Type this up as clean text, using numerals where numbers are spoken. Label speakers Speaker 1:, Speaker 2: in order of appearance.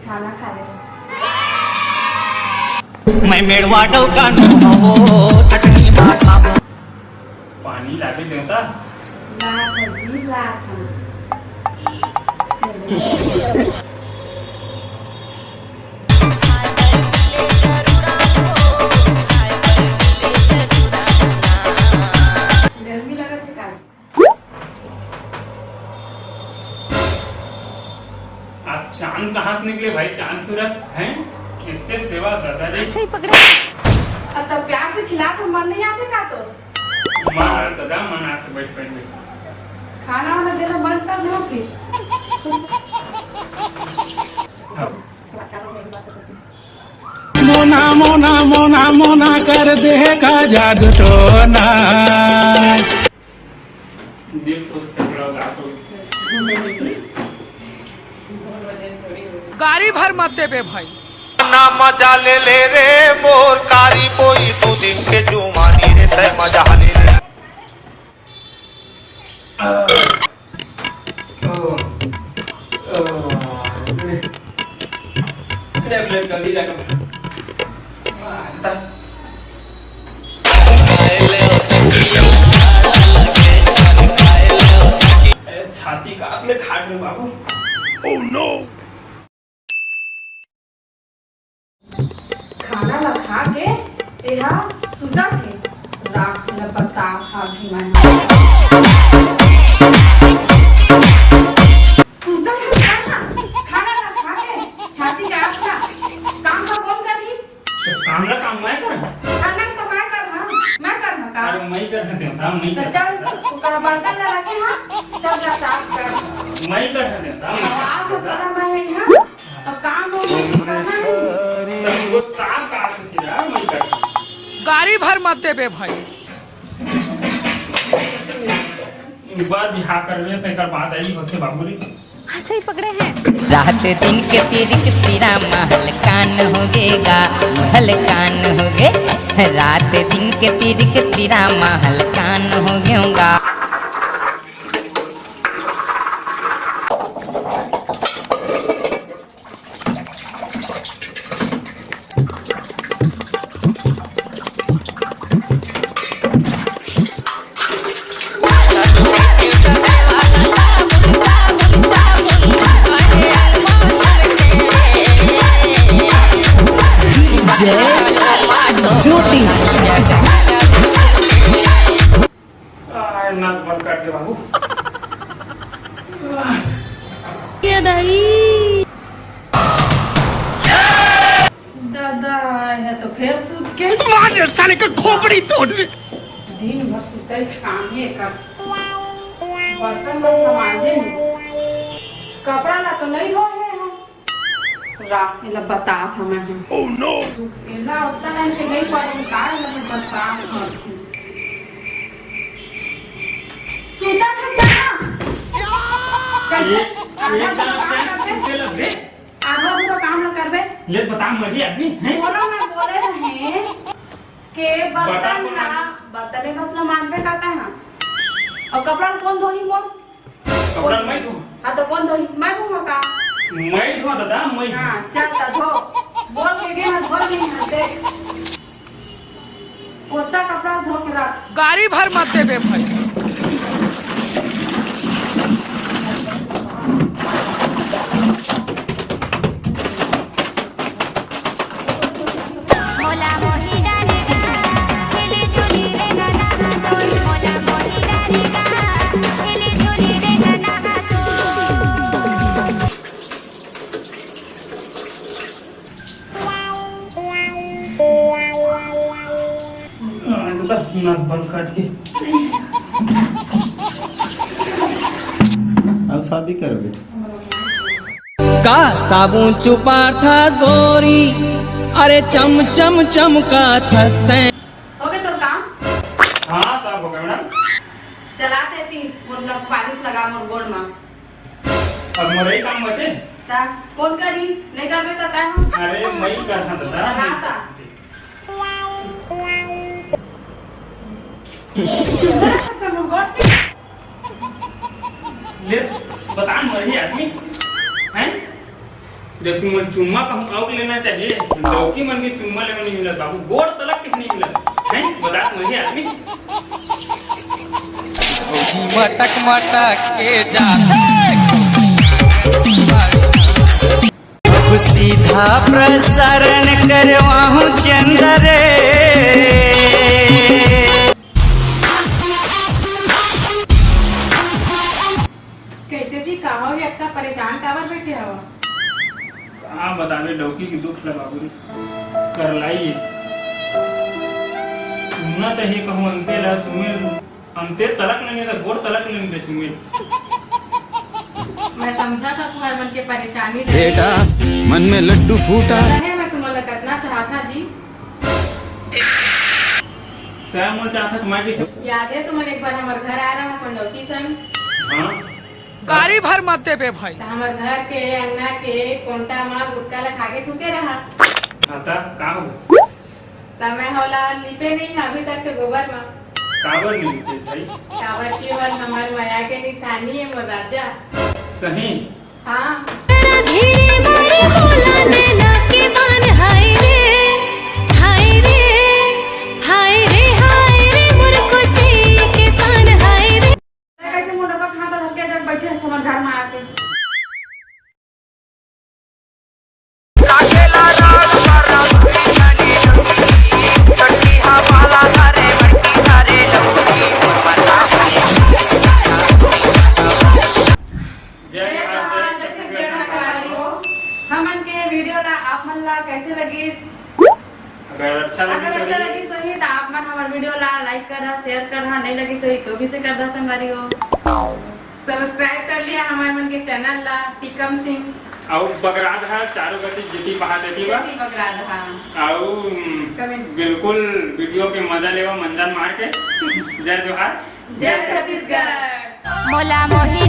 Speaker 1: खाना खा ले।
Speaker 2: मैं मेड़वा डौकानो हवो चटनी माथा
Speaker 3: पानी लागे देता
Speaker 1: ला भजी ला खा। गर्मी लगा थे का
Speaker 3: आप चांद कहाँ से निकले भाई? चांद सूरत हैं इतने सेवा दादाजी
Speaker 4: सही पकड़े।
Speaker 1: अब तो प्यार से खिला तो मन नहीं आते का तो
Speaker 3: मार दादा मन आते बैठ बैठ बैठ
Speaker 1: खाना वाना देना बंद कर दो फिर।
Speaker 3: अब
Speaker 5: मोना मोना मोना मोना कर देगा जादू टोना।
Speaker 3: दिल तो फेंकड़ा उदास हो
Speaker 6: गाड़ी भर मत दे बे भाई।
Speaker 2: ना मजा ले ले रे मोर कारी पोई तू दिन के जुमानी रे तय मजा ले रे।
Speaker 3: ले जल्दी लगा छाती काट ले खाट में बाबू। ओह नो
Speaker 1: खाना ला खा के एहा सुता थे रात में बता खा भी मैं सुता था खाना ला खा के छाती काट का काम का कौन करी?
Speaker 3: काम मैं कर
Speaker 1: करना तो मैं करना काम।
Speaker 3: अरे मैं कर देते हैं मैं
Speaker 1: तो चल ओकरा बर्तन ला रखे हां चल जा साफ कर
Speaker 3: मैं कर देता हूं।
Speaker 1: आप तो करा मैं है हां अब काम हो करना है।
Speaker 3: वो साफ काट सिरा मैं कर
Speaker 6: गाड़ी भर मत दे बे भाई।
Speaker 3: एक बार बिहार करवे तकर बाद आई होते बाबू रे।
Speaker 4: हाँ सही पकड़े हैं। रात दिन के तेरा महल कान होगेगा महल कान होगे। रात दिन के तेरा महल कान होगेगा।
Speaker 6: झूठी
Speaker 3: नस बंद कर दे बाबू।
Speaker 1: दादा है तो फिर सूत के
Speaker 6: मार साले का खोपड़ी तोड़ दे।
Speaker 1: दिन भर सुतल काम है कर बर्तन बस मांजे कपड़ा ला तो नहीं धोए हैं हम रात में ला बता था मैं ओह नो एला उतना टाइम से नहीं पड़े कार लगे बता थी सुता था क्या आधा पूरा काम न करबे
Speaker 3: ले बता मजी आदमी हैं
Speaker 1: बोलो मैं बोले रहे के बर्तन बस न मानबे कहता है और कपड़ा कौन धोही मोर
Speaker 3: कपड़ा मैं धो।
Speaker 1: हाँ तो कौन धोही मैं धोऊंगा का
Speaker 3: मैं धो दादा मैं
Speaker 1: हाँ चल तो धो बोल के गए ना धो नहीं हते पोता कपड़ा धो के रख
Speaker 6: गाड़ी भर मत दे बे भाई।
Speaker 3: नस बंद काट के
Speaker 7: अब शादी करबे
Speaker 5: का साबुन चुपा था गोरी अरे चम चम चमका थस्ते।
Speaker 1: हो गए तो काम
Speaker 3: हाँ सब हो गया मैडम।
Speaker 1: चला देती मोर पालिश लगा मोर गोड़ में
Speaker 3: अब मोरई काम बचे
Speaker 1: ता कौन करी नहीं करबे ता ता हम
Speaker 3: अरे मैं करता दादा
Speaker 1: बनाता
Speaker 3: ले बता मोरई आदमी हैं जब तुम चुम्मा कहूँ आउट लेना चाहिए लौकी मन के चुम्मा लेने नहीं मिला बाबू गोड़ तलक के नहीं मिला हैं बता मोरई आदमी
Speaker 6: जी मटक मटक के जाते
Speaker 7: अब सीधा प्रसारण करवाहू चंद्र रे
Speaker 1: कैसे जी कहा हो ये इतना परेशान काबर बैठे हो
Speaker 3: आप बतावे लौकी की दुख लगा बुरी कर लाइए चुमना चाहिए कहूँ अंते ला चुमेल अंते तलक लेंगे तो गोड़ तलक लेंगे चुमेल
Speaker 1: मैं समझा था तुम्हारे मन की परेशानी
Speaker 5: बेटा मन में लड्डू फूटा
Speaker 1: रहे मैं तुम्हारा करना चाहता जी
Speaker 3: क्या मन चाहता तुम्हारे की
Speaker 1: याद है तुम्हारे एक बार हमारे घर आ रहा अपन लौकी संग
Speaker 3: हाँ
Speaker 6: गाड़ी भर मत देबे भाई
Speaker 1: तो हमारे घर के अंगना के कोंटा माँ गुटका ला खाके थूके रहा
Speaker 3: आता का हो
Speaker 1: तब मैं होला लिपे नहीं अभी तक से गोबर में
Speaker 3: काबर नहीं लिखते भाई
Speaker 1: काबर की और हमारे माया के निशानी है मोर राजा
Speaker 3: सही
Speaker 1: हाँ
Speaker 8: धीरे मोरे बोला नैना के मान हाय रे हाय रे हाय रे हाय रे मुझको चाहिए के पान हाय रे
Speaker 1: कैसे मुंडा का खाता धक्के जब बैठे हैं हमारे घर में आके
Speaker 3: जय जवान जय छत्तीसगढ़
Speaker 1: हमन के वीडियो ला आप मन ला कैसे लगी
Speaker 3: अगर अच्छा लगे
Speaker 1: अगर अच्छा लगी सही तो आप मन हमारे वीडियो ला लाइक करना शेयर करना नहीं लगी सही तो भी से कर दा संगवारी हो सब्सक्राइब कर लिया हमारे मन के चैनल ला टिकम सिंह
Speaker 3: और बगराद है चारों गति जितनी पहा देती बा
Speaker 1: जैसी बकरा रहा
Speaker 3: और
Speaker 1: कमेंट
Speaker 3: बिल्कुल वीडियो के मजा लेवा मंजन मार के जय जोहार
Speaker 1: जय छत्तीसगढ़
Speaker 8: मोला मोही